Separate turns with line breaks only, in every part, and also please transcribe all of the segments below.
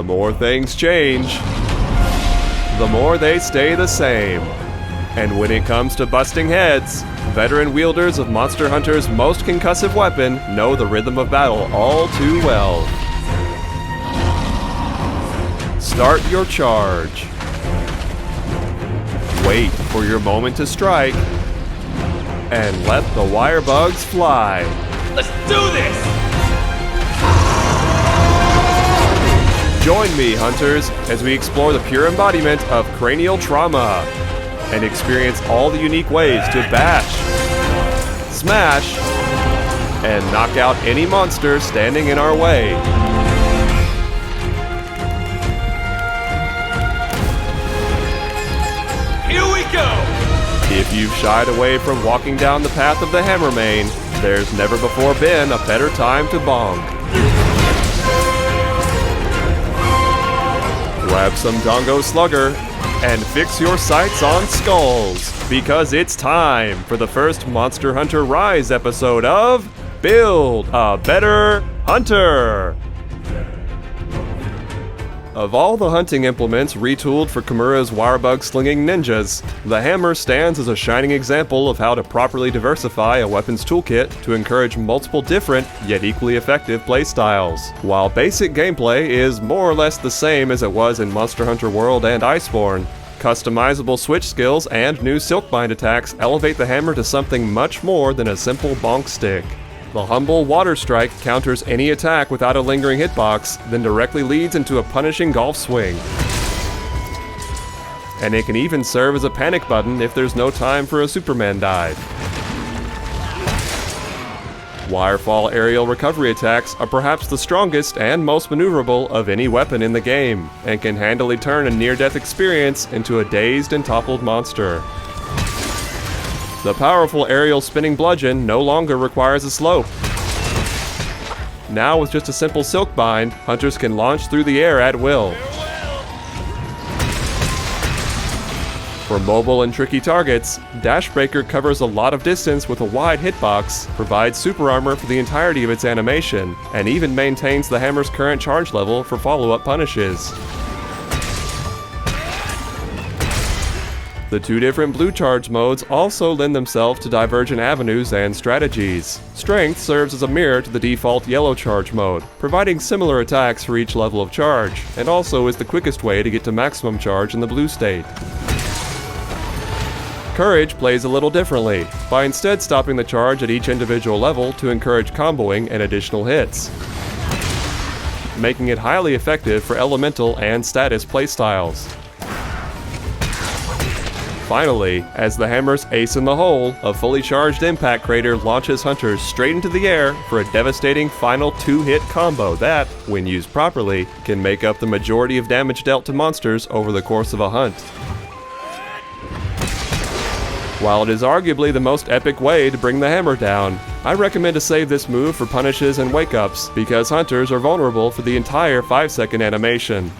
The more things change, the more they stay the same. And when it comes to busting heads, veteran wielders of Monster Hunter's most concussive weapon know the rhythm of battle all too well. Start your charge. Wait for your moment to strike, and let the wire bugs fly.
Let's do this!
Join me, hunters, as we explore the pure embodiment of cranial trauma and experience all the unique ways to bash, smash, and knock out any monster standing in our way.
Here we go!
If you've shied away from walking down the path of the Hammermane, there's never before been a better time to bonk. Grab some Dongo Slugger and fix your sights on skulls, because it's time for the first Monster Hunter Rise episode of Build a Better Hunter! Of all the hunting implements retooled for Kimura's wirebug slinging ninjas, the hammer stands as a shining example of how to properly diversify a weapon's toolkit to encourage multiple different, yet equally effective playstyles. While basic gameplay is more or less the same as it was in Monster Hunter World and Iceborne, customizable switch skills and new Silkbind attacks elevate the hammer to something much more than a simple bonk stick. The humble Water Strike counters any attack without a lingering hitbox, then directly leads into a punishing golf swing. And it can even serve as a panic button if there's no time for a Superman dive. Wirefall aerial recovery attacks are perhaps the strongest and most maneuverable of any weapon in the game, and can handily turn a near-death experience into a dazed and toppled monster. The powerful aerial spinning bludgeon no longer requires a slope. Now with just a simple Silkbind, hunters can launch through the air at will. For mobile and tricky targets, Dashbreaker covers a lot of distance with a wide hitbox, provides super armor for the entirety of its animation, and even maintains the hammer's current charge level for follow-up punishes. The two different blue charge modes also lend themselves to divergent avenues and strategies. Strength serves as a mirror to the default yellow charge mode, providing similar attacks for each level of charge, and also is the quickest way to get to maximum charge in the blue state. Courage plays a little differently, by instead stopping the charge at each individual level to encourage comboing and additional hits, making it highly effective for elemental and status playstyles. Finally, as the hammer's ace in the hole, a fully charged impact crater launches hunters straight into the air for a devastating final 2-hit combo that, when used properly, can make up the majority of damage dealt to monsters over the course of a hunt. While it is arguably the most epic way to bring the hammer down, I recommend to save this move for punishes and wake-ups, because hunters are vulnerable for the entire 5-second animation.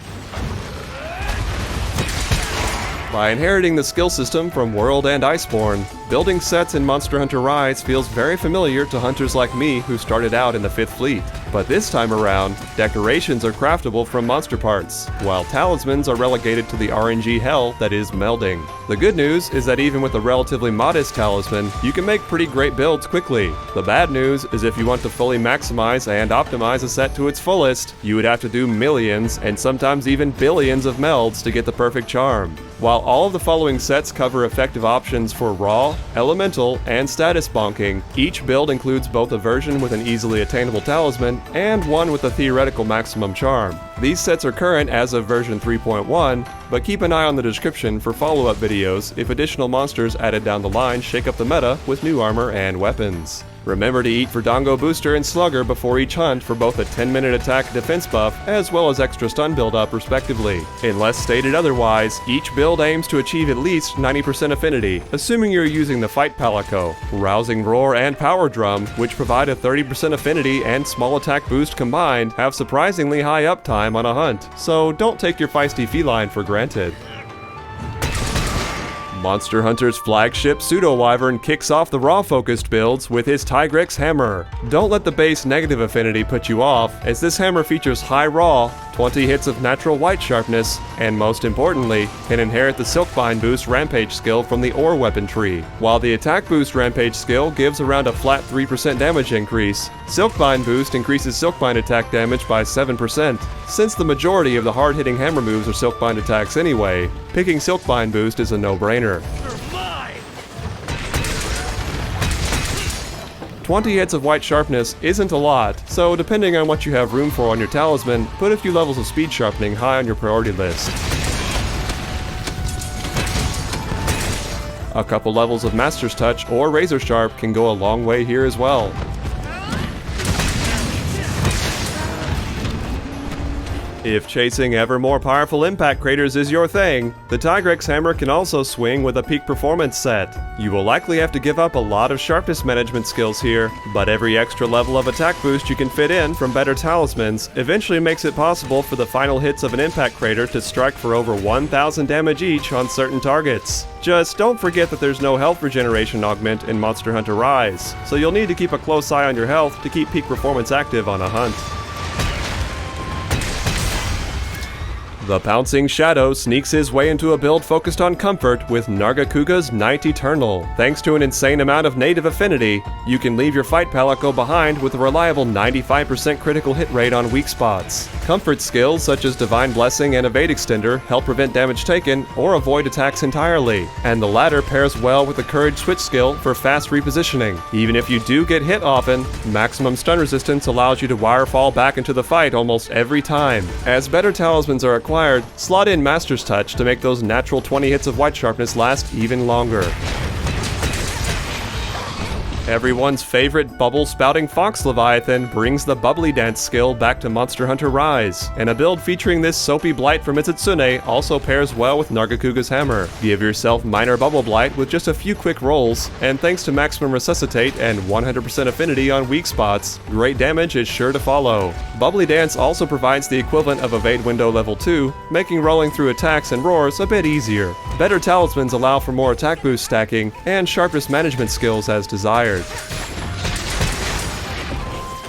By inheriting the skill system from World and Iceborne, building sets in Monster Hunter Rise feels very familiar to hunters like me who started out in the 5th Fleet. But this time around, decorations are craftable from monster parts, while talismans are relegated to the RNG hell that is melding. The good news is that even with a relatively modest talisman, you can make pretty great builds quickly. The bad news is if you want to fully maximize and optimize a set to its fullest, you would have to do millions and sometimes even billions of melds to get the perfect charm. While all of the following sets cover effective options for raw, elemental, and status bonking, each build includes both a version with an easily attainable talisman and one with a theoretical maximum charm. These sets are current as of version 3.1, but keep an eye on the description for follow-up videos if additional monsters added down the line shake up the meta with new armor and weapons. Remember to eat for Dongo Booster and Slugger before each hunt for both a 10-minute attack and defense buff, as well as extra stun build-up respectively. Unless stated otherwise, each build aims to achieve at least 90% affinity, assuming you're using the Fight Palico. Rousing Roar and Power Drum, which provide a 30% affinity and small attack boost combined, have surprisingly high uptime on a hunt, so don't take your feisty feline for granted. Monster Hunter's flagship Pseudo-Wyvern kicks off the raw-focused builds with his Tigrex hammer. Don't let the base negative affinity put you off, as this hammer features high raw, 20 hits of natural white sharpness, and most importantly, can inherit the Silkbind boost Rampage skill from the ore weapon tree. While the attack boost Rampage skill gives around a flat 3% damage increase, Silkbind boost increases Silkbind attack damage by 7%. Since the majority of the hard-hitting hammer moves are Silkbind attacks anyway, picking Silkbind boost is a no-brainer. 20 hits of white sharpness isn't a lot, so depending on what you have room for on your talisman, put a few levels of speed sharpening high on your priority list. A couple levels of Master's Touch or Razor Sharp can go a long way here as well. If chasing ever more powerful impact craters is your thing, the Tigrex hammer can also swing with a peak performance set. You will likely have to give up a lot of sharpness management skills here, but every extra level of attack boost you can fit in from better talismans eventually makes it possible for the final hits of an impact crater to strike for over 1000 damage each on certain targets. Just don't forget that there's no health regeneration augment in Monster Hunter Rise, so you'll need to keep a close eye on your health to keep peak performance active on a hunt. The Pouncing Shadow sneaks his way into a build focused on comfort with Nargacuga's Night Eternal. Thanks to an insane amount of native affinity, you can leave your fight palico behind with a reliable 95% critical hit rate on weak spots. Comfort skills such as Divine Blessing and Evade Extender help prevent damage taken or avoid attacks entirely, and the latter pairs well with the Courage Switch skill for fast repositioning. Even if you do get hit often, maximum stun resistance allows you to wirefall back into the fight almost every time. As better talismans are acquired, slot in Master's Touch to make those natural 20 hits of white sharpness last even longer. Everyone's favorite bubble-spouting Fox Leviathan brings the Bubbly Dance skill back to Monster Hunter Rise, and a build featuring this soapy blight from Mitsune also pairs well with Nargacuga's hammer. Give yourself minor bubble blight with just a few quick rolls, and thanks to maximum resuscitate and 100% affinity on weak spots, great damage is sure to follow. Bubbly Dance also provides the equivalent of Evade Window level 2, making rolling through attacks and roars a bit easier. Better talismans allow for more attack boost stacking and sharpness management skills as desired.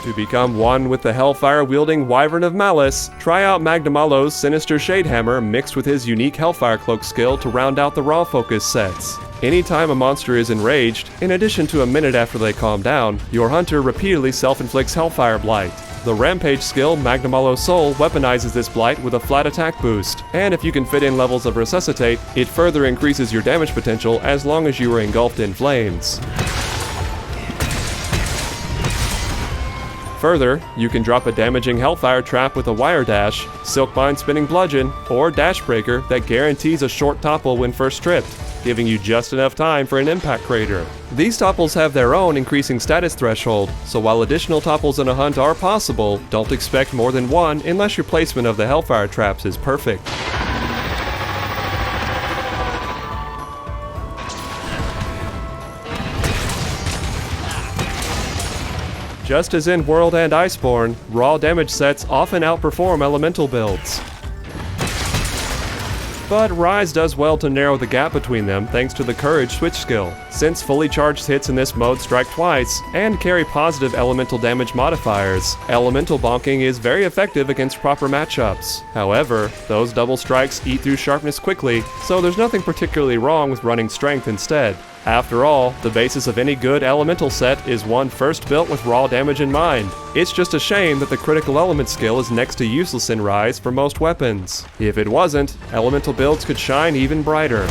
To become one with the Hellfire-wielding Wyvern of Malice, try out Magnamalo's Sinister Shade Hammer mixed with his unique Hellfire Cloak skill to round out the raw focus sets. Anytime a monster is enraged, in addition to a minute after they calm down, your hunter repeatedly self-inflicts Hellfire Blight. The Rampage skill, Magnamalo Soul, weaponizes this blight with a flat attack boost, and if you can fit in levels of Resuscitate, it further increases your damage potential as long as you are engulfed in flames. Further, you can drop a damaging Hellfire trap with a Wire Dash, Silkbind Spinning Bludgeon, or Dash Breaker that guarantees a short topple when first tripped, giving you just enough time for an impact crater. These topples have their own increasing status threshold, so while additional topples in a hunt are possible, don't expect more than one unless your placement of the Hellfire traps is perfect. Just as in World and Iceborne, raw damage sets often outperform elemental builds. But Rise does well to narrow the gap between them thanks to the Courage Switch skill, since fully charged hits in this mode strike twice and carry positive elemental damage modifiers. Elemental bonking is very effective against proper matchups. However, those double strikes eat through sharpness quickly, so there's nothing particularly wrong with running strength instead. After all, the basis of any good elemental set is one first built with raw damage in mind. It's just a shame that the critical element skill is next to useless in Rise for most weapons. If it wasn't, elemental builds could shine even brighter.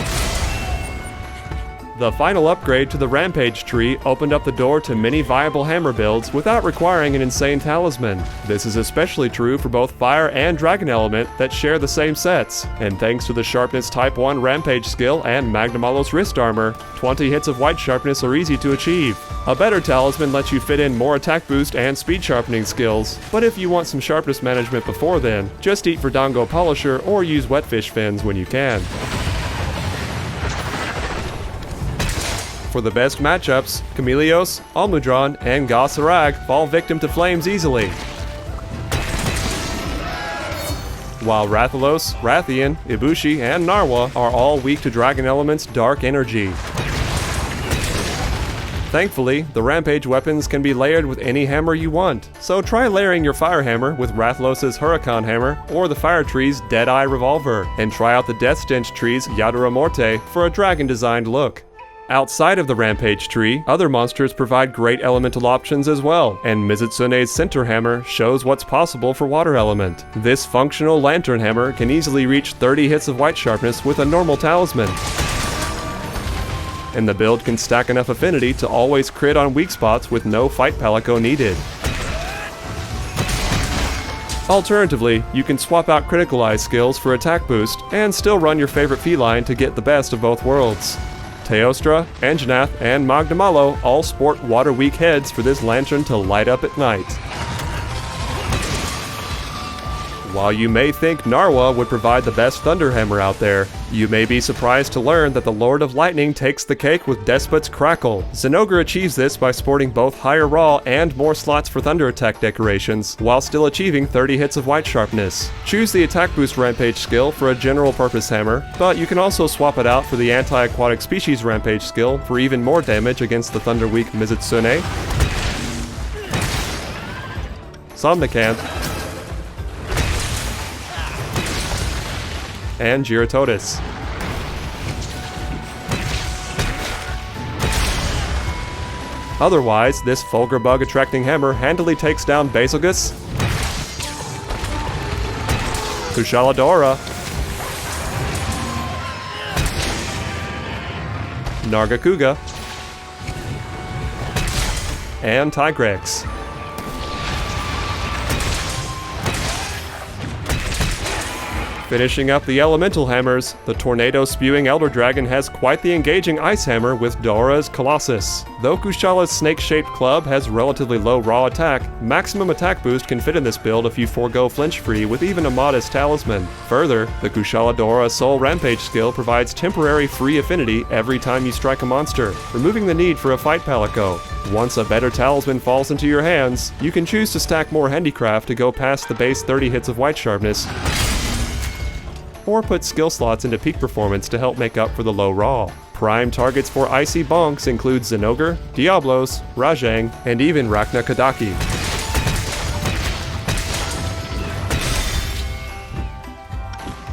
The final upgrade to the Rampage tree opened up the door to many viable hammer builds without requiring an insane talisman. This is especially true for both Fire and Dragon Element that share the same sets, and thanks to the Sharpness Type 1 Rampage skill and Magnamalo's Wrist Armor, 20 hits of white sharpness are easy to achieve. A better talisman lets you fit in more attack boost and speed sharpening skills, but if you want some sharpness management before then, just eat Verdongo Polisher or use Wetfish Fins when you can. For the best matchups, Chameleos, Almudron, and Gossarag fall victim to flames easily. While Rathalos, Rathian, Ibushi, and Narwa are all weak to Dragon Element's dark energy. Thankfully, the Rampage weapons can be layered with any hammer you want, so try layering your Fire Hammer with Rathalos' Huracan Hammer or the Fire Tree's Deadeye Revolver, and try out the Death Stench Tree's Yadura Morte for a dragon-designed look. Outside of the Rampage tree, other monsters provide great elemental options as well, and Mizutsune's Sinter Hammer shows what's possible for Water Element. This functional Lantern Hammer can easily reach 30 hits of White Sharpness with a normal talisman, and the build can stack enough affinity to always crit on weak spots with no Fight Palico needed. Alternatively, you can swap out Criticalize skills for attack boost, and still run your favorite feline to get the best of both worlds. Teostra, Anjanath, and Magdamalo all sport water-weak heads for this lantern to light up at night. While you may think Narwa would provide the best Thunder Hammer out there, you may be surprised to learn that the Lord of Lightning takes the cake with Despot's Crackle. Zinogre achieves this by sporting both higher raw and more slots for Thunder attack decorations, while still achieving 30 hits of White Sharpness. Choose the Attack Boost Rampage skill for a general purpose hammer, but you can also swap it out for the Anti-Aquatic Species Rampage skill for even more damage against the Thunder weak Mizutsune, Somnicanth, and Giratotis. Otherwise, this Fulgur Bug attracting hammer handily takes down Bazelgus, Kushala Daora, Nargacuga, and Tigrex. Finishing up the elemental hammers, the tornado-spewing Elder Dragon has quite the engaging ice hammer with Daora's Colossus. Though Kushala's snake-shaped club has relatively low raw attack, maximum attack boost can fit in this build if you forego flinch-free with even a modest talisman. Further, the Kushala Daora Soul Rampage skill provides temporary free affinity every time you strike a monster, removing the need for a Fight Palico. Once a better talisman falls into your hands, you can choose to stack more handicraft to go past the base 30 hits of White Sharpness, or put skill slots into peak performance to help make up for the low raw. Prime targets for icy bonks include Zinogre, Diablos, Rajang, and even Rachna Kadaki.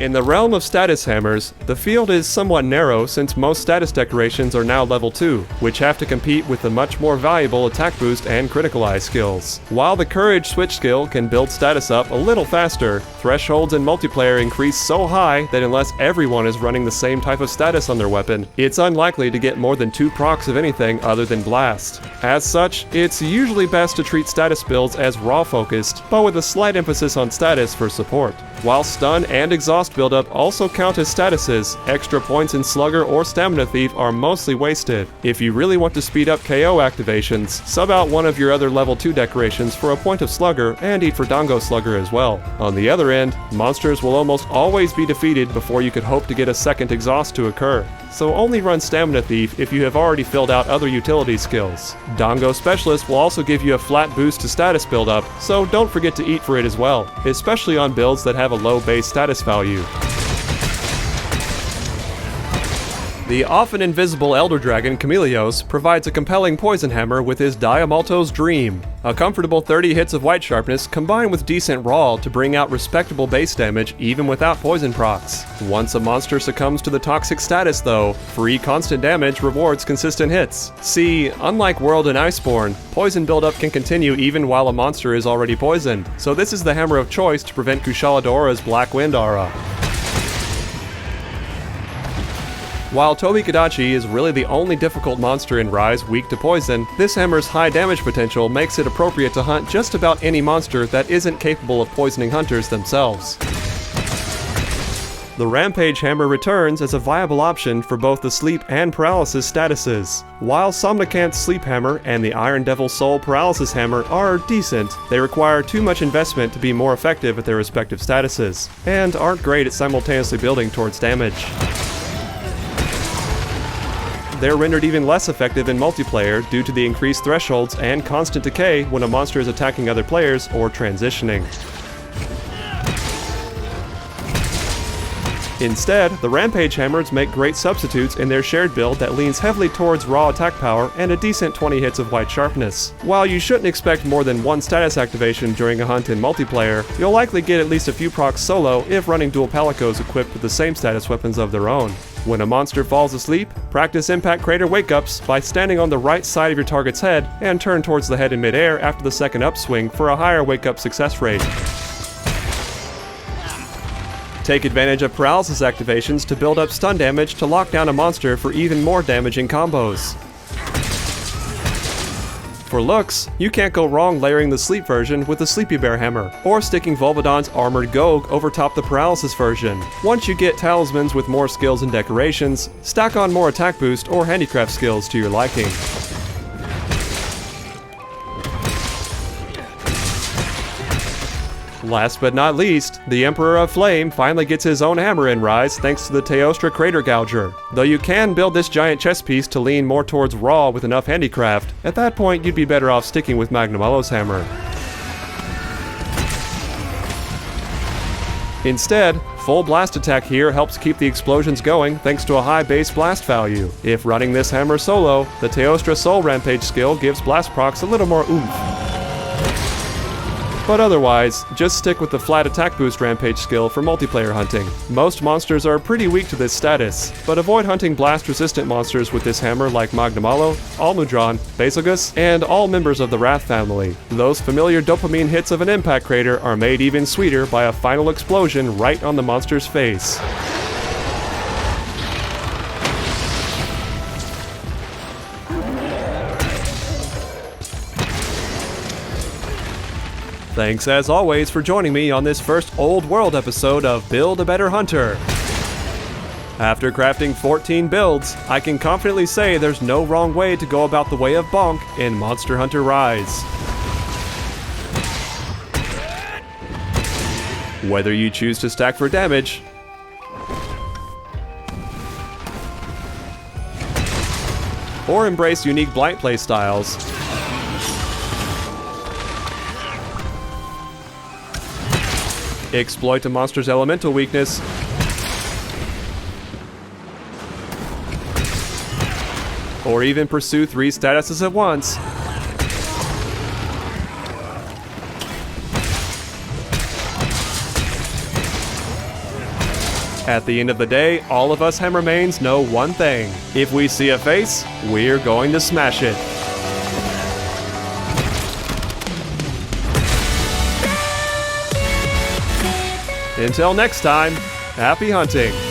In the realm of status hammers, the field is somewhat narrow since most status decorations are now level 2, which have to compete with the much more valuable attack boost and criticalize skills. While the courage switch skill can build status up a little faster, thresholds in multiplayer increase so high that unless everyone is running the same type of status on their weapon, it's unlikely to get more than 2 procs of anything other than blast. As such, it's usually best to treat status builds as raw focused, but with a slight emphasis on status for support. While stun and exhaust buildup also count as statuses, extra points in Slugger or Stamina Thief are mostly wasted. If you really want to speed up KO activations, sub out one of your other level 2 decorations for a point of Slugger and eat for Dango Slugger as well. On the other end, monsters will almost always be defeated before you could hope to get a second exhaust to occur, so only run Stamina Thief if you have already filled out other utility skills. Dango Specialist will also give you a flat boost to status buildup, so don't forget to eat for it as well, especially on builds that have a low base status value. The often invisible Elder Dragon Chameleos provides a compelling poison hammer with his Diamalto's Dream. A comfortable 30 hits of White Sharpness combined with decent raw to bring out respectable base damage even without poison procs. Once a monster succumbs to the toxic status though, free constant damage rewards consistent hits. See, unlike World and Iceborne, poison buildup can continue even while a monster is already poisoned, so this is the hammer of choice to prevent Kushala Daora's Black Wind aura. While Tobi-Kadachi is really the only difficult monster in Rise weak to poison, this hammer's high damage potential makes it appropriate to hunt just about any monster that isn't capable of poisoning hunters themselves. The Rampage hammer returns as a viable option for both the Sleep and Paralysis statuses. While Somnicanth's Sleep hammer and the Iron Devil Soul Paralysis hammer are decent, they require too much investment to be more effective at their respective statuses, and aren't great at simultaneously building towards damage. They're rendered even less effective in multiplayer due to the increased thresholds and constant decay when a monster is attacking other players or transitioning. Instead, the Rampage hammers make great substitutes in their shared build that leans heavily towards raw attack power and a decent 20 hits of white sharpness. While you shouldn't expect more than one status activation during a hunt in multiplayer, you'll likely get at least a few procs solo if running dual palicos equipped with the same status weapons of their own. When a monster falls asleep, practice Impact Crater wake-ups by standing on the right side of your target's head and turn towards the head in midair after the second upswing for a higher wake-up success rate. Take advantage of Paralysis activations to build up stun damage to lock down a monster for even more damaging combos. For looks, you can't go wrong layering the Sleep version with the Sleepy Bear Hammer, or sticking Volvidon's Armored Gogue over top the Paralysis version. Once you get talismans with more skills and decorations, stack on more attack boost or handicraft skills to your liking. Last but not least, the Emperor of Flame finally gets his own hammer in Rise thanks to the Teostra Cratergouger. Though you can build this giant chess piece to lean more towards raw with enough handicraft, at that point you'd be better off sticking with Magnamallo's hammer. Instead, full blast attack here helps keep the explosions going thanks to a high base blast value. If running this hammer solo, the Teostra Soul Rampage skill gives blast procs a little more oomph. But otherwise, just stick with the flat attack boost Rampage skill for multiplayer hunting. Most monsters are pretty weak to this status, but avoid hunting blast resistant monsters with this hammer like Magnamallo, Almudron, Bazelgus, and all members of the Wrath family. Those familiar dopamine hits of an Impact Crater are made even sweeter by a final explosion right on the monster's face. Thanks as always for joining me on this first Old World episode of Build a Better Hunter. After crafting 14 builds, I can confidently say there's no wrong way to go about the way of Bonk in Monster Hunter Rise. Whether you choose to stack for damage, or embrace unique blight playstyles, exploit a monster's elemental weakness, or even pursue 3 statuses at once, at the end of the day, all of us Hammermains know one thing. If we see a face, we're going to smash it. Until next time, happy hunting!